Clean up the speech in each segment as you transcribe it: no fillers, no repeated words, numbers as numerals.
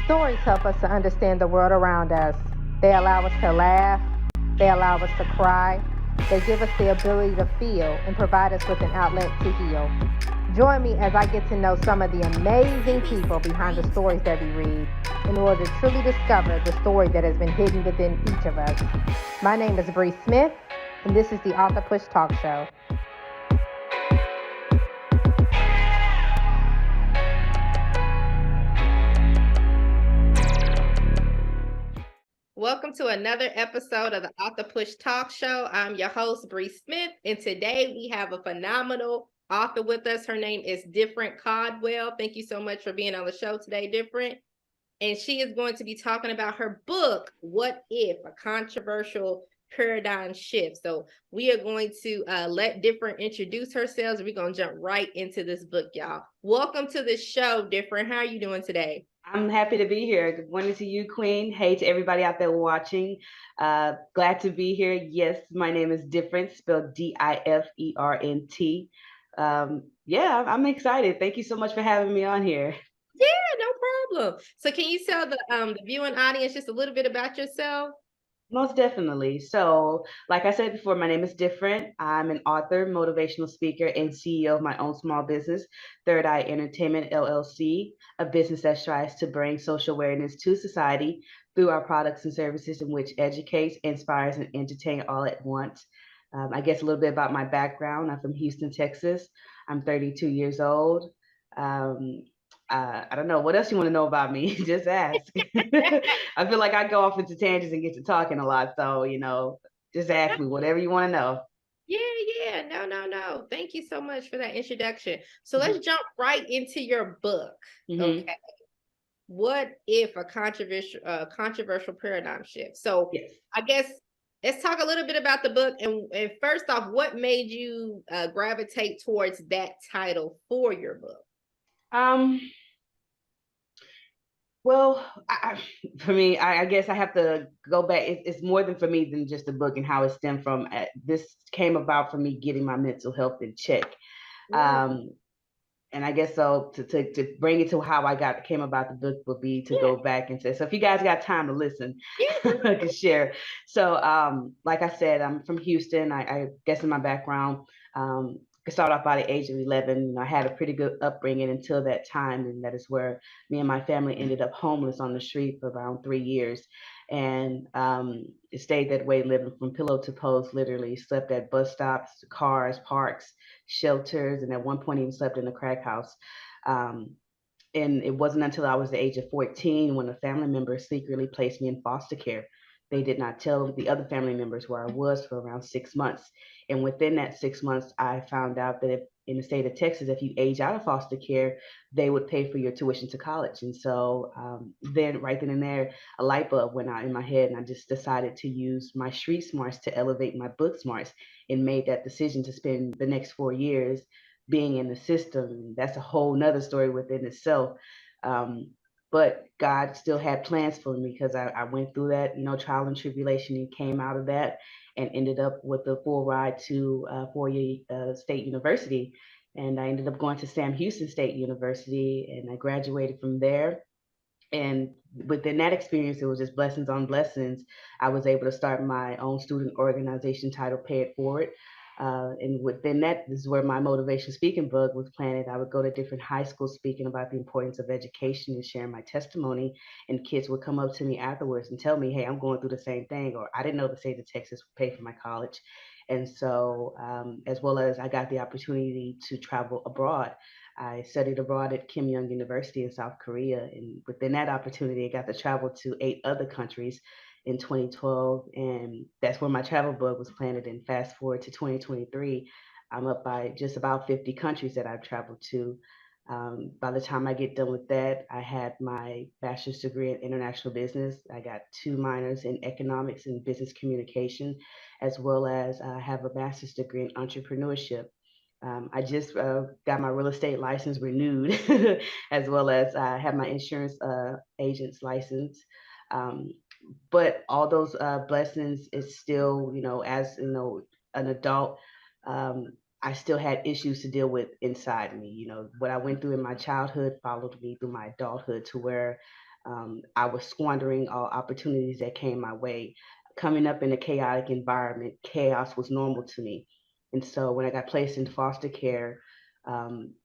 Stories help us to understand the world around us. They allow us to laugh, they allow us to cry, they give us the ability to feel and provide us with an outlet to heal. Join me as I get to know some of the amazing people behind the stories that we read in order to truly discover the story that has been hidden within each of us. My name is Bre Smith, and this is the Author Push Talk Show. Welcome to another episode of the Author Push Talk Show. I'm your host, Bre Smith, and today we have a phenomenal author with us. Her name is Different Caldwell. Thank you so much for being on the show today, Different. And she is going to be talking about her book, What If? A Controversial Paradigm Shift. So we are going to let Different introduce herself. We're going to jump right into this book, y'all. Welcome to the show, Different. How are you doing today? I'm happy to be here. Good morning to you, Queen. Hey to everybody out there watching. Glad to be here. Yes, my name is Different, spelled Different. I'm excited. Thank you so much for having me on here. Yeah, no problem. So can you tell the viewing audience just a little bit about yourself? Most definitely. So, like I said before, my name is Different. I'm an author, motivational speaker, and CEO of my own small business, Third Eye Entertainment LLC, a business that strives to bring social awareness to society through our products and services in which educates, inspires, and entertain all at once. I guess a little bit about my background. I'm from Houston, Texas. I'm 32 years old. Um, I don't know. What else you want to know about me? Just ask. I feel like I go off into tangents and get to talking a lot. So, just ask me whatever you want to know. Yeah. No. Thank you so much for that introduction. So let's jump right into your book. Mm-hmm. Okay. What if a controversial paradigm shift? So Yes. I guess let's talk a little bit about the book. And first off, what made you gravitate towards that title for your book? Um, well, for me, I guess I have to go back. It's more than for me than just the book and how it stemmed from. This came about for me getting my mental health in check. Um, and I guess so to bring it to how I came about the book would be to go back and say, so if you guys got time to listen, I can share. So like I said, I'm from Houston. I guess in my background, I started off by the age of 11. I had a pretty good upbringing until that time, and that is where me and my family ended up homeless on the street for around 3 years. And it stayed that way, living from pillow to post, literally slept at bus stops, cars, parks, shelters, and at one point even slept in a crack house. Um, and it wasn't until I was the age of 14 when a family member secretly placed me in foster care. They did not tell the other family members where I was for around 6 months. And within that 6 months, I found out that if, in the state of Texas, if you age out of foster care, they would pay for your tuition to college. And so then, right then and there, a light bulb went out in my head, and I just decided to use my street smarts to elevate my book smarts, and made that decision to spend the next 4 years being in the system. That's a whole nother story within itself. Um, but God still had plans for me because I went through that, trial and tribulation, and came out of that and ended up with a full ride to 4-year state university. And I ended up going to Sam Houston State University, and I graduated from there. And within that experience, it was just blessings on blessings. I was able to start my own student organization titled Pay It Forward. And within that, this is where my motivation speaking bug was planted. I would go to different high schools speaking about the importance of education and sharing my testimony. And kids would come up to me afterwards and tell me, hey, I'm going through the same thing, or I didn't know the state of Texas would pay for my college. And so, as well as I got the opportunity to travel abroad. I studied abroad at Kim Young University in South Korea. And within that opportunity, I got to travel to 8 other countries in 2012. And that's where my travel bug was planted. And fast forward to 2023, I'm up by just about 50 countries that I've traveled to. By the time I get done with that, I had my bachelor's degree in international business. I got 2 minors in economics and business communication, as well as I have a master's degree in entrepreneurship. I just got my real estate license renewed, as well as I have my insurance agent's license. Um, but all those blessings is still, as an adult, um, I still had issues to deal with inside me. What I went through in my childhood followed me through my adulthood, to where I was squandering all opportunities that came my way. Coming up in a chaotic environment, chaos was normal to me. And so when I got placed in foster care,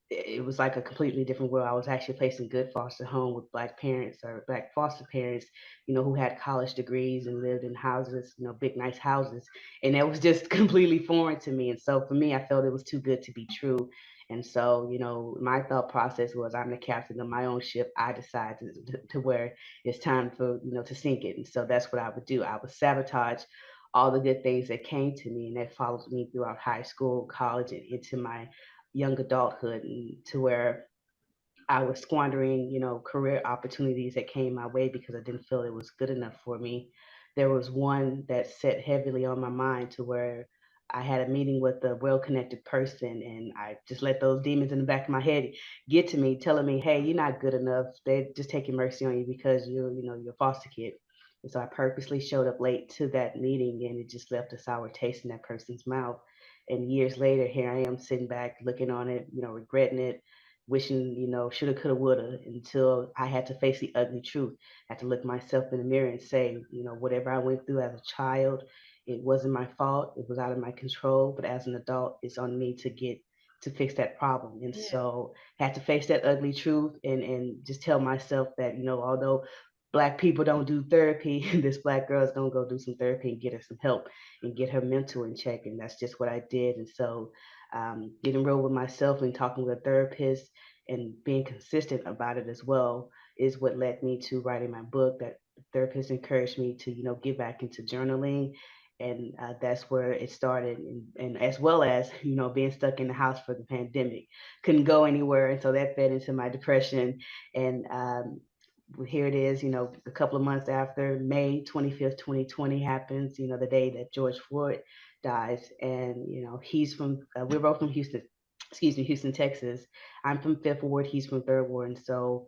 it was like a completely different world. I was actually placed in good foster home with Black parents or Black foster parents, who had college degrees and lived in houses, big, nice houses. And that was just completely foreign to me. And so for me, I felt it was too good to be true. And so, my thought process was I'm the captain of my own ship. I decide to where it's time for, to sink it. And so that's what I would do. I would sabotage all the good things that came to me and that followed me throughout high school, college, and into my young adulthood, and to where I was squandering, career opportunities that came my way because I didn't feel it was good enough for me. There was one that set heavily on my mind to where I had a meeting with a well-connected person, and I just let those demons in the back of my head get to me, telling me, "Hey, you're not good enough. They're just taking mercy on you because you're a foster kid." And so I purposely showed up late to that meeting, and it just left a sour taste in that person's mouth. And years later, here I am sitting back, looking on it, regretting it, wishing, shoulda, coulda, woulda, until I had to face the ugly truth. I had to look myself in the mirror and say, whatever I went through as a child, it wasn't my fault. It was out of my control. But as an adult, it's on me to fix that problem. And Yeah. so I had to face that ugly truth and just tell myself that, although Black people don't do therapy, this Black girl is gonna go do some therapy and get her some help and get her mental in check. And that's just what I did. And so getting real with myself and talking with a therapist and being consistent about it as well is what led me to writing my book. That therapist encouraged me to get back into journaling, and that's where it started. And as well as being stuck in the house for the pandemic, couldn't go anywhere, and so that fed into my depression. And here it is, a couple of months after May 25th, 2020 happens, the day that George Floyd dies. And, he's from, we're both from Houston, excuse me, Houston, Texas. I'm from Fifth Ward, he's from Third Ward. And so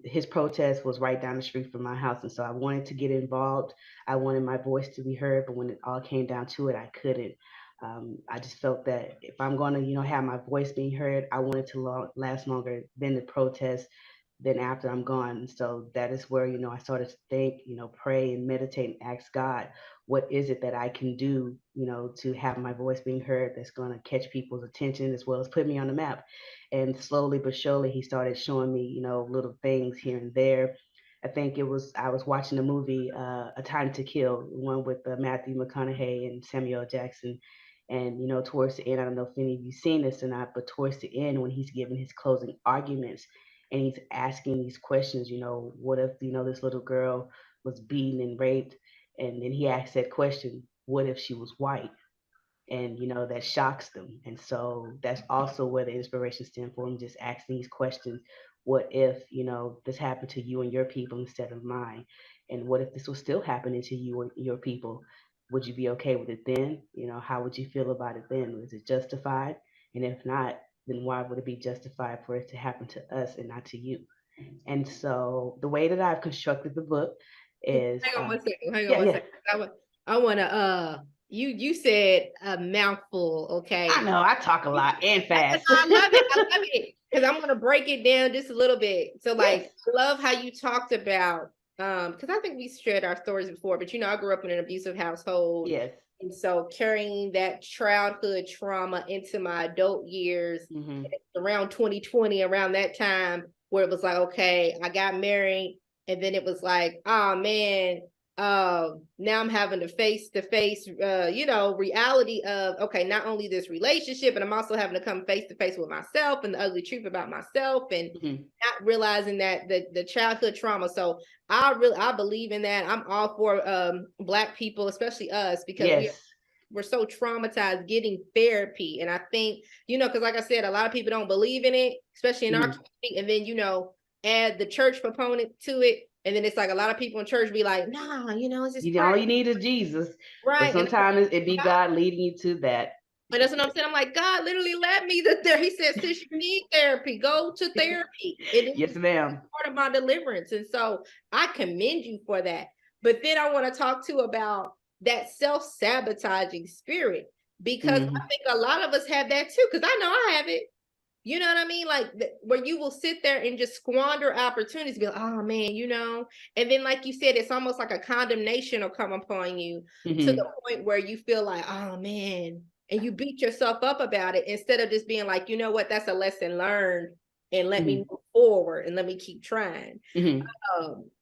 his protest was right down the street from my house. And so I wanted to get involved. I wanted my voice to be heard, but when it all came down to it, I couldn't. I just felt that if I'm going to, have my voice being heard, I wanted to last longer than the protest, then after I'm gone. So that is where, I started to think, pray and meditate and ask God, what is it that I can do, to have my voice being heard that's going to catch people's attention as well as put me on the map. And slowly but surely, he started showing me, little things here and there. I was watching the movie A Time to Kill, one with Matthew McConaughey and Samuel Jackson. And towards the end, I don't know if any of you seen this or not, but towards the end, when he's giving his closing arguments, and he's asking these questions, what if, this little girl was beaten and raped? And then he asks that question, what if she was white? And, that shocks them. And so that's also where the inspiration stemmed from, just asking these questions. What if, this happened to you and your people instead of mine? And what if this was still happening to you and your people? Would you be okay with it then? How would you feel about it then? Was it justified? And if not, then why would it be justified for it to happen to us and not to you? And so the way that I've constructed the book is, Hang on one second. Hang on yeah, one yeah. second. I want to you said a mouthful, okay? I know I talk a lot and fast. I love it. I love it because I'm gonna break it down just a little bit. So, like, Yes. I love how you talked about because I think we shared our stories before, but I grew up in an abusive household. Yes. And so carrying that childhood trauma into my adult years, Mm-hmm. around 2020, around that time where it was like, okay, I got married, and then it was like, oh man, now I'm having to face reality of, okay, not only this relationship, but I'm also having to come face to face with myself and the ugly truth about myself, and not realizing that the childhood trauma. So I believe in that. I'm all for Black people, especially us, because Yes. we're so traumatized getting therapy. And I think, because like I said, a lot of people don't believe in it, especially in our community. And then, add the church proponent to it. And then it's like a lot of people in church be like, nah, it's just All you need is Jesus. But right. sometimes it be God leading you to that. And that's what I'm saying. I'm like, God literally led me there. He said, since you need therapy, go to therapy. It Yes, is ma'am. part of my deliverance. And so I commend you for that. But then I want to talk to about that self-sabotaging spirit, because I think a lot of us have that too. Because I know I have it. You know what I mean? Like where you will sit there and just squander opportunities, be like, oh man, and then like you said, it's almost like a condemnation will come upon you to the point where you feel like, oh man, and you beat yourself up about it instead of just being like, you know what, that's a lesson learned, and let me move forward and let me keep trying.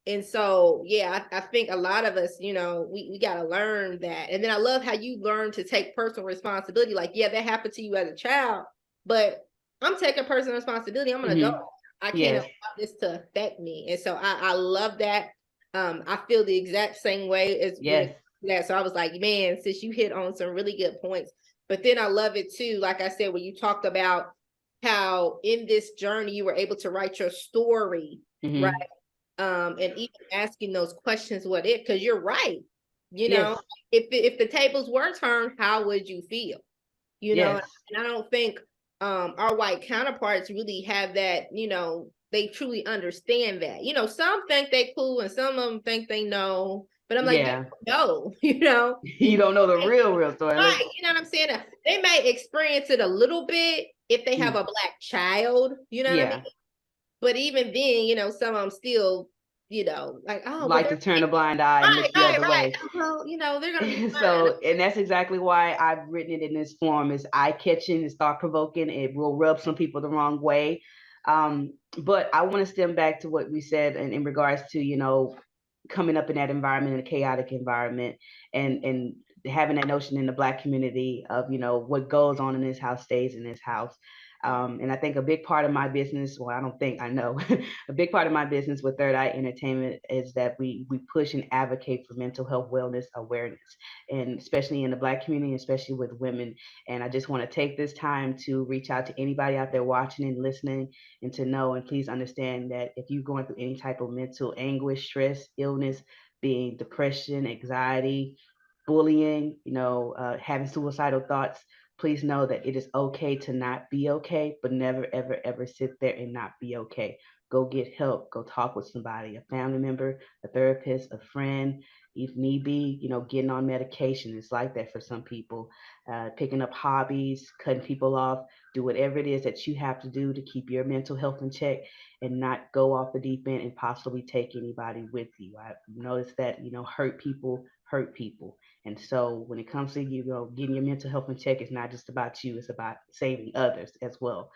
And so yeah, I think a lot of us, we got to learn that. And then I love how you learn to take personal responsibility. Like, yeah, that happened to you as a child, but I'm taking personal responsibility. I'm an adult. I can't allow this to affect me. And so I love that. I feel the exact same way as that. So I was like, man, since you hit on some really good points, but then I love it too. Like I said, when you talked about how in this journey you were able to write your story, right? And even asking those questions, what if? Because you're right. If the tables were turned, how would you feel? And I don't think our white counterparts really have that, they truly understand that. Some think they cool and some of them think they know. But I'm like, no, you don't know the real story. Right, you know what I'm saying? They may experience it a little bit if they have a Black child, you know what I mean? But even then, some of them still, like, oh, like to turn a blind eye and look the other way. Well, they're gonna be so, and that's exactly why I've written it in this form. Is eye-catching, it's thought-provoking. It will rub some people the wrong way. But I want to stem back to what we said in regards to, coming up in that environment, in a chaotic environment, and having that notion in the Black community of, what goes on in this house stays in this house. And I think a big part of my business, well, I don't think, I know, a big part of my business with Third Eye Entertainment is that we push and advocate for mental health wellness awareness, and especially in the Black community, especially with women. And I just want to take this time to reach out to anybody out there watching and listening, and to know, and please understand that if you're going through any type of mental anguish, stress, illness, being depression, anxiety, bullying, having suicidal thoughts, please know that it is okay to not be okay, but never, ever, ever sit there and not be okay. Go get help. Go talk with somebody, a family member, a therapist, a friend. If need be, getting on medication. It's like that for some people. Picking up hobbies, cutting people off, do whatever it is that you have to do to keep your mental health in check and not go off the deep end and possibly take anybody with you. I've noticed that, hurt people hurt people. And so when it comes to, getting your mental health in check, it's not just about you, it's about saving others as well.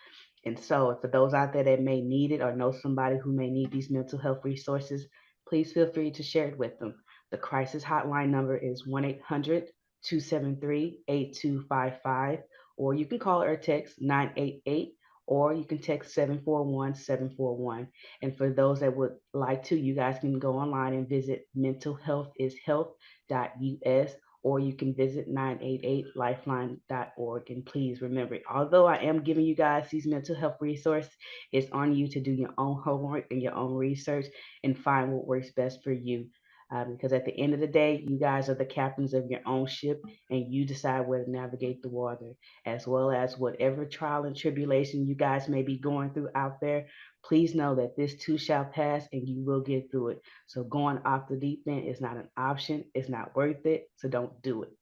And so for those out there that may need it or know somebody who may need these mental health resources, please feel free to share it with them. The crisis hotline number is 1-800-273-8255, or you can call or text 988, or you can text 741-741. And for those that would like to, you guys can go online and visit mentalhealthishealth.us, or you can visit 988lifeline.org. And please remember, although I am giving you guys these mental health resources, it's on you to do your own homework and your own research and find what works best for you. Because at the end of the day, you guys are the captains of your own ship, and you decide where to navigate the water, as well as whatever trial and tribulation you guys may be going through out there. Please know that this too shall pass and you will get through it. So going off the deep end is not an option. It's not worth it. So don't do it.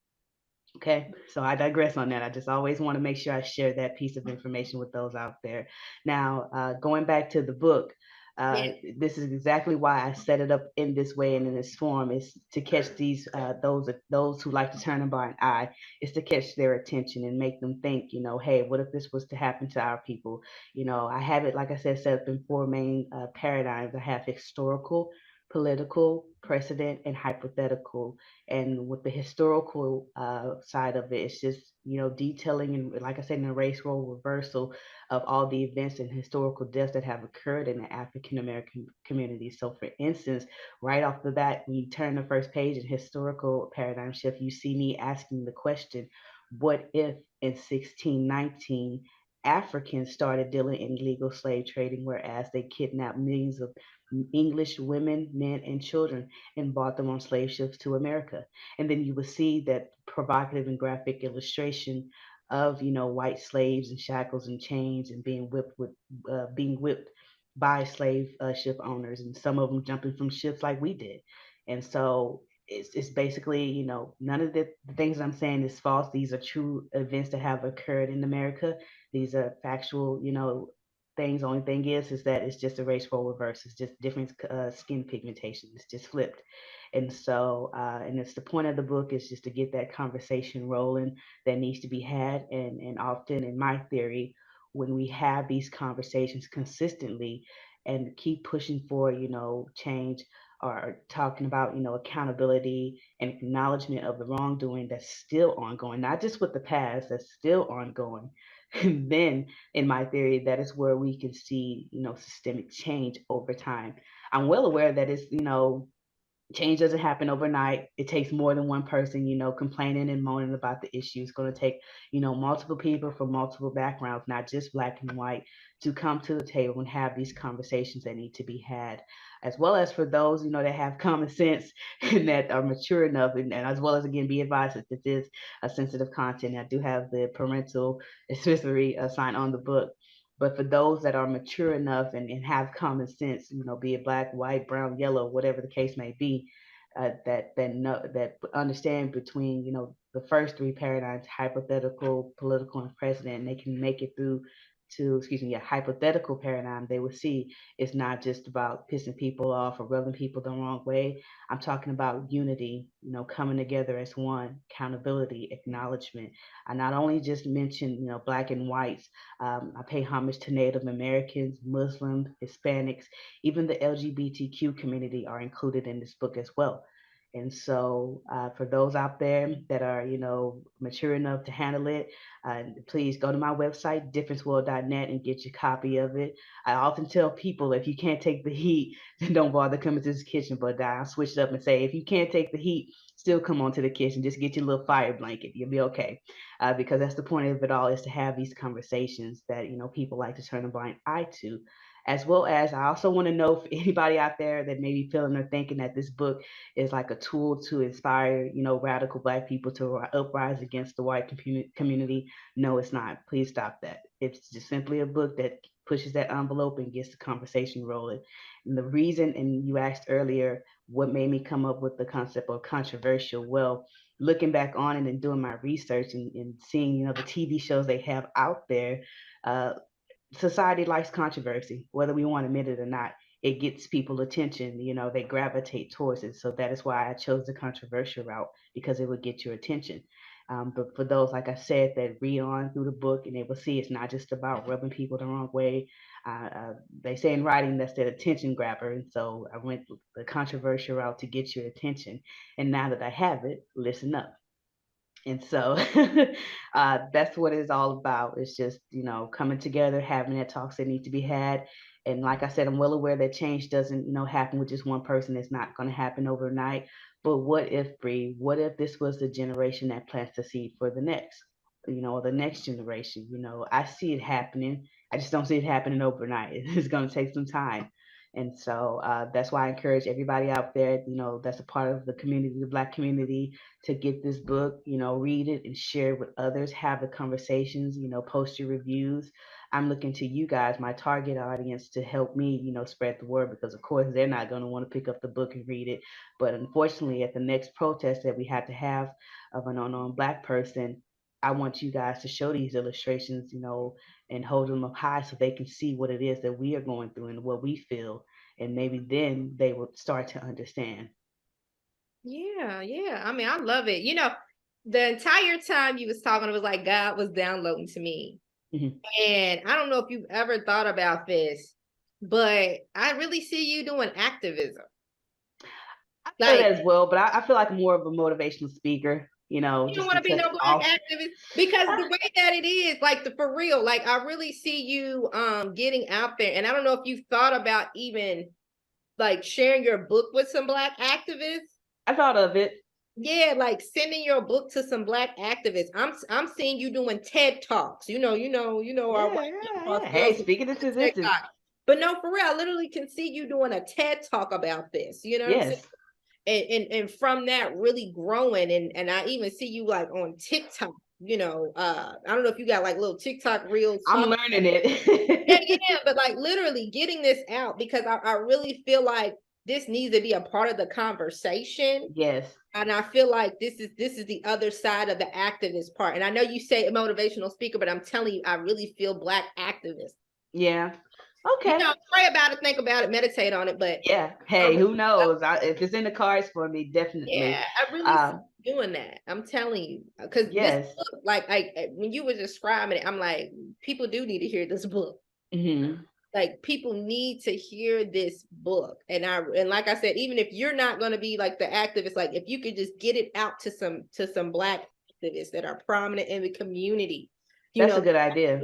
Okay, so I digress on that. I just always want to make sure I share that piece of information with those out there. Now, going back to the book, this is exactly why I set it up in this way and in this form, is to catch those who like to turn a blind eye, is to catch their attention and make them think, hey, what if this was to happen to our people? I have it, like I said, set up in four main paradigms. I have historical, political, precedent, and hypothetical. And with the historical side of it, it's just, detailing and, like I said, an erase role reversal of all the events and historical deaths that have occurred in the African American community. So for instance, right off the bat, when you turn the first page in historical paradigm shift, you see me asking the question, what if in 1619 Africans started dealing in illegal slave trading, whereas they kidnapped millions of English women, men, and children and brought them on slave ships to America? And then you would see that provocative and graphic illustration of, white slaves in shackles and chains and being whipped by slave ship owners, and some of them jumping from ships like we did. And so it's basically, none of the things I'm saying is false. These are true events that have occurred in America. These are factual, things. Only thing is that it's just a race role reverse. It's just different skin pigmentation. It's just flipped. And so, and it's the point of the book is just to get that conversation rolling that needs to be had. And often, in my theory, when we have these conversations consistently and keep pushing for, change, or talking about, accountability and acknowledgement of the wrongdoing that's still ongoing, not just with the past, that's still ongoing. And then, in my theory, that is where we can see, systemic change over time. I'm well aware that it's, change doesn't happen overnight. It takes more than one person, complaining and moaning about the issue. It's going to take, multiple people from multiple backgrounds, not just black and white, to come to the table and have these conversations that need to be had, as well as for those, that have common sense and that are mature enough, and as well as, again, be advised that this is a sensitive content. I do have the parental advisory sign on the book. But for those that are mature enough and have common sense, be it black, white, brown, yellow, whatever the case may be, that understand between, the first three paradigms, hypothetical, political, and president, and they can make it through to, excuse me, a hypothetical paradigm. They will see it's not just about pissing people off or rubbing people the wrong way. I'm talking about unity, coming together as one, accountability, acknowledgement. I not only just mentioned, black and whites. I pay homage to Native Americans, Muslims, Hispanics, even the LGBTQ community are included in this book as well. And so, for those out there that are, mature enough to handle it, please go to my website, differenceworld.net, and get your copy of it. I often tell people, if you can't take the heat, then don't bother coming to this kitchen. But I'll switch it up and say, if you can't take the heat, still come on to the kitchen. Just get your little fire blanket. You'll be okay. Because that's the point of it all, is to have these conversations that, people like to turn a blind eye to. As well as, I also want to know, for anybody out there that may be feeling or thinking that this book is like a tool to inspire, radical black people to uprise against the white community. No, it's not. Please stop that. It's just simply a book that pushes that envelope and gets the conversation rolling. And the reason, and you asked earlier, what made me come up with the concept of controversial? Well, looking back on it and doing my research and seeing, the TV shows they have out there, uh, society likes controversy, whether we want to admit it or not. It gets people attention, they gravitate towards it. So that is why I chose the controversial route, because it would get your attention. But for those, like I said, that read on through the book, and they will see it's not just about rubbing people the wrong way. They say in writing that's that attention grabber. And so I went the controversial route to get your attention. And now that I have it, listen up. And so that's what it's all about. It's just, coming together, having that talks that need to be had. And like I said, I'm well aware that change doesn't, happen with just one person. It's not going to happen overnight. But what if, Bree, what if this was the generation that plants the seed for the next, or the next generation? I see it happening. I just don't see it happening overnight. It's going to take some time. And so that's why I encourage everybody out there, that's a part of the community, the Black community, to get this book, read it and share it with others, have the conversations, post your reviews. I'm looking to you guys, my target audience, to help me, spread the word, because of course they're not going to want to pick up the book and read it. But unfortunately, at the next protest that we have to have of an unknown Black person, I want you guys to show these illustrations, and hold them up high so they can see what it is that we are going through and what we feel. And maybe then they will start to understand. Yeah, yeah. I mean, I love it. The entire time you was talking, it was like God was downloading to me. Mm-hmm. And I don't know if you've ever thought about this, but I really see you doing activism. I feel that as well, but I feel like more of a motivational speaker, you don't just want to be because no Black activist, because the way that it is, like, for real, like, I really see you getting out there. And I don't know if you've thought about even like sharing your book with some Black activists. I thought of it. Yeah, like sending your book to some Black activists. I'm seeing you doing TED Talks. Our white yeah. Hey, speaking into existence. But no, for real, I literally can see you doing a TED Talk about this. You know what I'm saying? And from that really growing, and I even see you like on TikTok. I don't know if you got like little TikTok reels. I'm learning it. yeah, but like literally getting this out, because I really feel like this needs to be a part of the conversation. Yes. And I feel like this is the other side of the activist part. And I know you say a motivational speaker, but I'm telling you, I really feel Black activists. Yeah. You Okay. know, pray about it, think about it, meditate on it. But Yeah. I Hey, really, who knows? If it's in the cards for me, definitely. yeah, I really see you doing that. I'm telling you, because this Yes. book, like, when you were describing it, I'm like, people do need to hear this book. Hmm. Like, people need to hear this book. And like I said, even if you're not going to be like the activist, like if you could just get it out to some Black activists that are prominent in the community, you That's a know, good idea.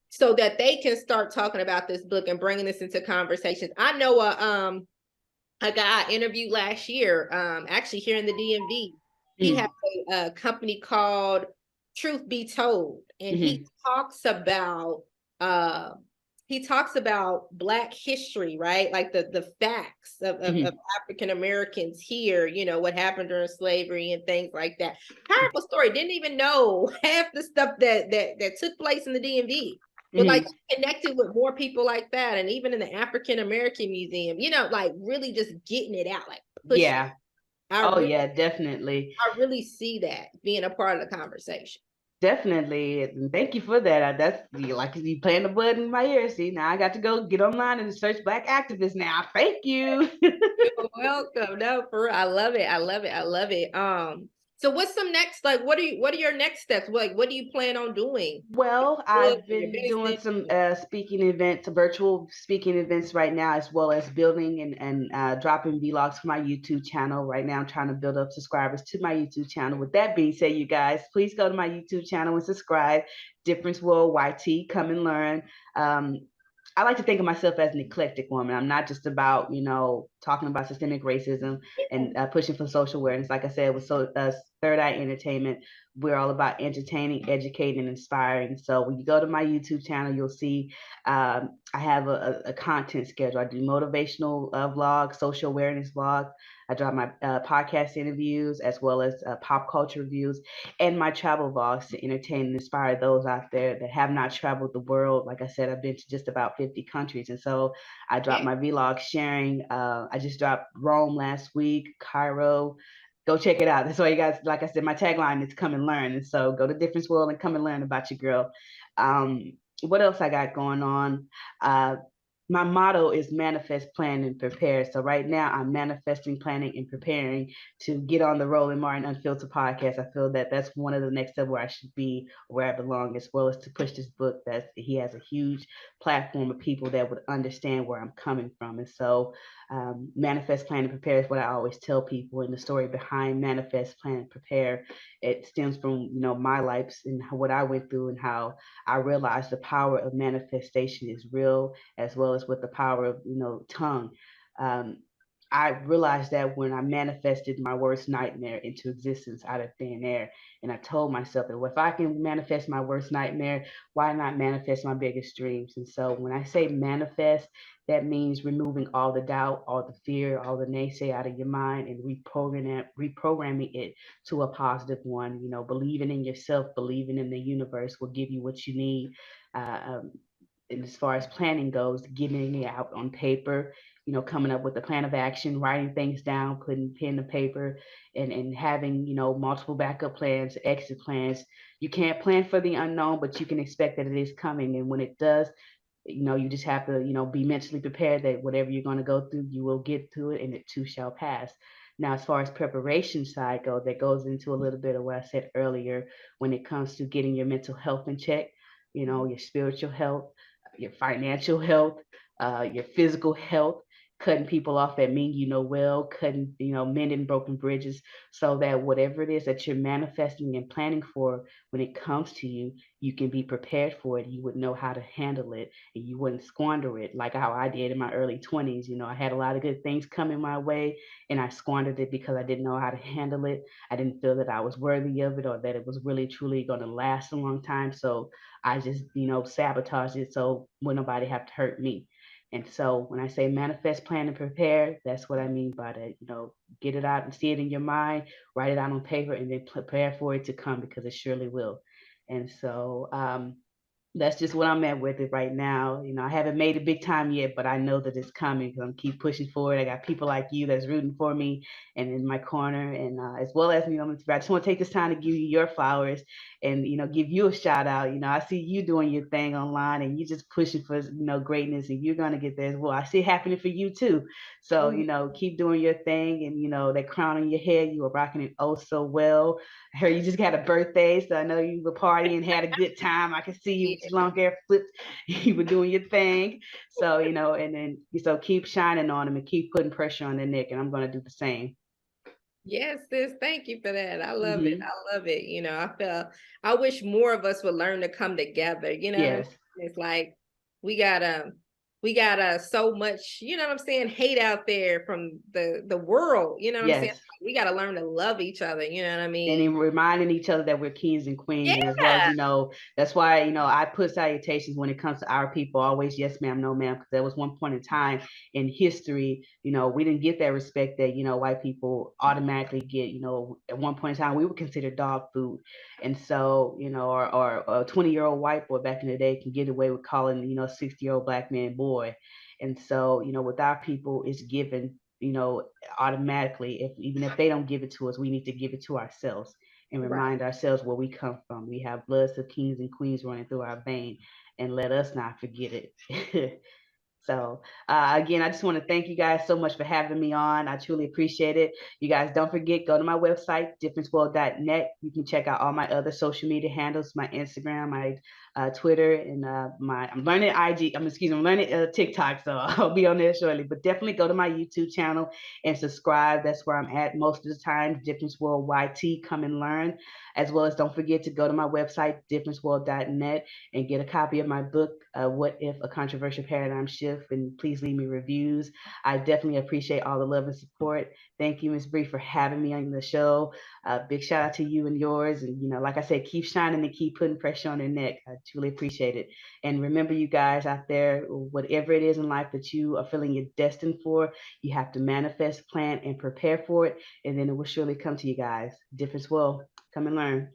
so that they can start talking about this book and bringing this into conversations. I know a guy I interviewed last year, actually here in the DMV. He has a company called Truth Be Told, and Mm-hmm. uh, he talks about Black history, right? Like the facts Mm-hmm. of African Americans here, you know, what happened during slavery and things like that. Powerful story. Didn't even know half the stuff that took place in the DMV. But like Mm-hmm. connected with more people like that, and even in the African American Museum, you know, like really just getting it out, like pushing. Yeah. I Oh really, yeah, definitely. I really see that being a part of the conversation. Definitely. And thank you for that. That's like you playing the bud in my ear. See, now I got to go get online and search Black activists now. Thank you. You're welcome. No, for real. I love it. I love it. I love it. So what's some next, like what are your next steps? Like what do you plan on doing? Well, Book I've or your been doing business? some speaking events, virtual speaking events right now, as well as building and dropping vlogs for my YouTube channel. Right now, I'm trying to build up subscribers to my YouTube channel. With that being said, you guys, please go to my YouTube channel and subscribe. Difference World YT, come and learn. Um, I like to think of myself as an eclectic woman. I'm not just about, talking about systemic racism and pushing for social awareness. Like I said, with Third Eye Entertainment, we're all about entertaining, educating, and inspiring. So when you go to my YouTube channel, you'll see I have a content schedule. I do motivational vlogs, social awareness vlogs. I drop my podcast interviews as well as pop culture reviews and my travel vlogs to entertain and inspire those out there that have not traveled the world. Like I said, I've been to just about 50 countries. And so I dropped my vlog sharing. I just dropped Rome last week, Cairo. Go check it out. That's why you guys, like I said, my tagline is come and learn. And so go to Difference World and come and learn about your girl. What else I got going on? Uh, my motto is manifest, plan, and prepare. So right now I'm manifesting, planning, and preparing to get on the Rolling Martin Unfiltered podcast. I feel that that's one of the next step where I should be, where I belong, as well as to push this book. That he has a huge platform of people that would understand where I'm coming from. And so manifest, plan, and prepare is what I always tell people. And the story behind manifest, plan, and prepare, it stems from my life and what I went through and how I realized the power of manifestation is real, as well as with the power of tongue. Um, I realized that when I manifested my worst nightmare into existence out of thin air, and I told myself that if I can manifest my worst nightmare, why not manifest my biggest dreams? And so when I say manifest, that means removing all the doubt, all the fear, all the naysay out of your mind and reprogramming it to a positive one. Believing in yourself, believing in the universe will give you what you need. Uh, um, and as far as planning goes, getting it out on paper, coming up with a plan of action, writing things down, putting pen to paper, and having, multiple backup plans, exit plans. You can't plan for the unknown, but you can expect that it is coming. And when it does, you just have to, be mentally prepared that whatever you're going to go through, you will get through it and it too shall pass. Now, as far as preparation side goes, that goes into a little bit of what I said earlier when it comes to getting your mental health in check, your spiritual health, your financial health, your physical health, cutting people off that mean well, cutting, mending broken bridges, so that whatever it is that you're manifesting and planning for, when it comes to you, you can be prepared for it. You would know how to handle it and you wouldn't squander it like how I did in my early 20s. I had a lot of good things coming my way and I squandered it because I didn't know how to handle it. I didn't feel that I was worthy of it or that it was really truly going to last a long time. So I just, sabotaged it so would nobody have to hurt me. And so when I say manifest, plan, and prepare, that's what I mean by that. Get it out and see it in your mind, write it out on paper, and then prepare for it to come because it surely will. And so that's just what I'm at with it right now. I haven't made it big time yet, but I know that it's coming because I'm keep pushing forward. I got people like you that's rooting for me and in my corner, and as well as I just want to take this time to give you your flowers and give you a shout out. I see you doing your thing online and you just pushing for greatness, and you're gonna get there as well. I see it happening for you too. So keep doing your thing, and that crown on your head, you are rocking it oh so well. I heard you just got a birthday, so I know you were partying, had a good time. I can see you with your long hair flipped. You were doing your thing. So, and then so keep shining on them and keep putting pressure on their neck. And I'm going to do the same. Yes, sis. Thank you for that. I love it. I love it. I wish more of us would learn to come together. Yes. It's like we got so much, what I'm saying, hate out there from the world. What I'm saying? Yes. We got to learn to love each other. You know what I mean? And in reminding each other that we're kings and queens, and as well as that's why I put salutations when it comes to our people. Always yes ma'am, no ma'am, because there was one point in time in history, we didn't get that respect that white people automatically get. At one point in time we were considered dog food, and so or a 20-year-old white boy back in the day can get away with calling a 60-year-old black man boy, and so with our people it's given automatically. Even if they don't give it to us, we need to give it to ourselves and remind ourselves where we come from. We have bloods of kings and queens running through our vein, and let us not forget it. So again, I just want to thank you guys so much for having me on. I truly appreciate it. You guys don't forget, go to my website, differenceworld.net. You can check out all my other social media handles, my Instagram, my Twitter, and I'm learning IG. I'm learning TikTok, so I'll be on there shortly. But definitely go to my YouTube channel and subscribe. That's where I'm at most of the time. Difference World YT. Come and learn. As well as don't forget to go to my website, differenceworld.net, and get a copy of my book, What If? A Controversial Paradigm Shift, and please leave me reviews. I definitely appreciate all the love and support. Thank you, Ms. Bre, for having me on the show. Big shout out to you and yours. And, like I said, keep shining and keep putting pressure on their neck. I truly appreciate it. And remember, you guys out there, whatever it is in life that you are feeling you're destined for, you have to manifest, plan, and prepare for it. And then it will surely come to you guys. Difference World. Come and learn.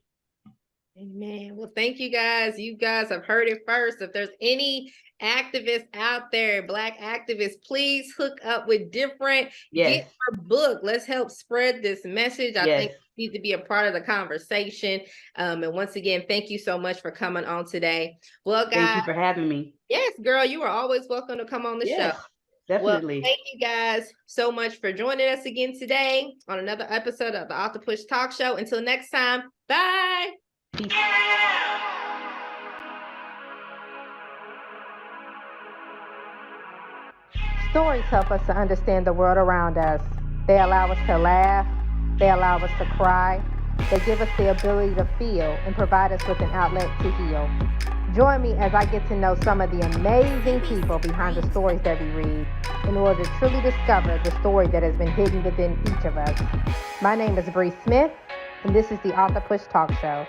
Amen. Well, thank you guys. You guys have heard it first. If there's any activists out there, Black activists, please hook up with Different. Yes. Get our book. Let's help spread this message. I think you need to be a part of the conversation. And once again, thank you so much for coming on today. Well, guys. Thank you for having me. Yes, girl, you are always welcome to come on the show. Definitely. Well, thank you guys so much for joining us again today on another episode of the Author Push Talk Show. Until next time, bye. Peace. Stories help us to understand the world around us. They allow us to laugh. They allow us to cry. They give us the ability to feel and provide us with an outlet to heal. Join me as I get to know some of the amazing people behind the stories that we read in order to truly discover the story that has been hidden within each of us. My name is Bre Smith, and this is the Author Push Talk Show.